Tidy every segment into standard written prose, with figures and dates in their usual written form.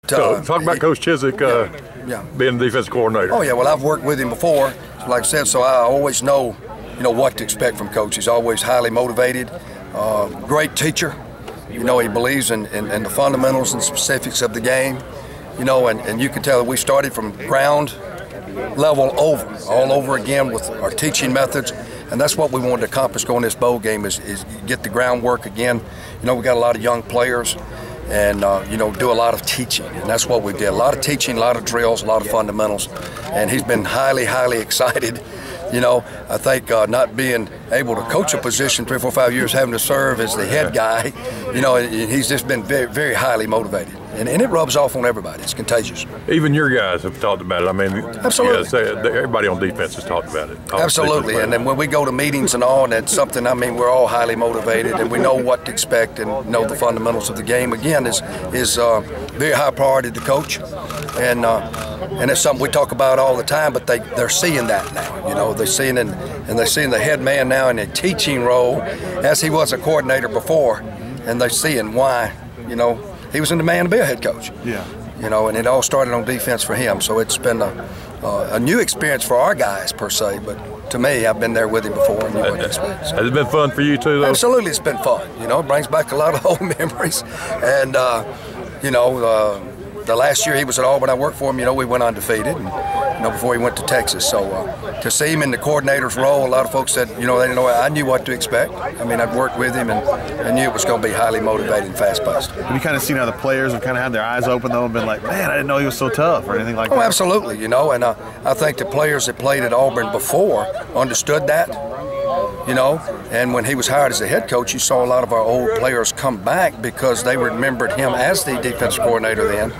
So talk about Coach Chizik being the defensive coordinator. Oh yeah, well I've worked with him before, like I said, so I always know, what to expect from Coach. He's always highly motivated, great teacher. He believes in the fundamentals and specifics of the game. And you can tell that we started from ground level all over again with our teaching methods, and that's what we wanted to accomplish going this bowl game is get the groundwork again. We got a lot of young players, and do a lot of teaching, and that's what we did. A lot of teaching, a lot of drills, a lot of fundamentals, and he's been highly excited. I think not being able to coach a position 3, 4, 5 years, having to serve as the head guy, he's just been very highly motivated. And it rubs off on everybody. It's contagious. Even your guys have talked about it. I mean, absolutely. Everybody on defense has talked about it. Absolutely. And then when we go to meetings and all, and it's something, we're all highly motivated, and we know what to expect and know the fundamentals of the game. Again, is very high priority to coach. And it's something we talk about all the time, but they're seeing that now. They're seeing they're seeing the head man now in a teaching role as he was a coordinator before, and they're seeing why, he was in demand to be a head coach. Yeah. And it all started on defense for him. So it's been a new experience for our guys per se, but to me, I've been there with him before and knew what to expect. Has it been fun for you too, though? Absolutely, it's been fun. It brings back a lot of old memories. And the last year he was at Auburn, I worked for him, we went undefeated, and, before he went to Texas. So to see him in the coordinator's role, a lot of folks said, they didn't know. I knew what to expect. I'd worked with him and knew it was going to be highly motivated and fast-paced. Have you kind of seen how the players have kind of had their eyes open, though, and been like, man, I didn't know he was so tough or anything like that? Oh, absolutely, and I think the players that played at Auburn before understood that. And when he was hired as a head coach, you saw a lot of our old players come back because they remembered him as the defensive coordinator then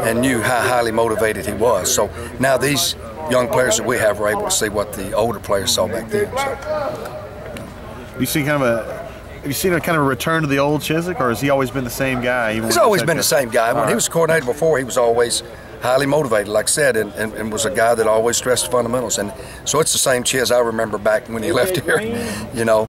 and knew how highly motivated he was. So now these young players that we have are able to see what the older players saw back then. Have you seen a kind of a return to the old Chizik, or has he always been the same guy? He's always been the same guy. When he was coordinator before, he was always highly motivated, like I said, and was a guy that always stressed the fundamentals. And so it's the same Chiz I remember back when he left here,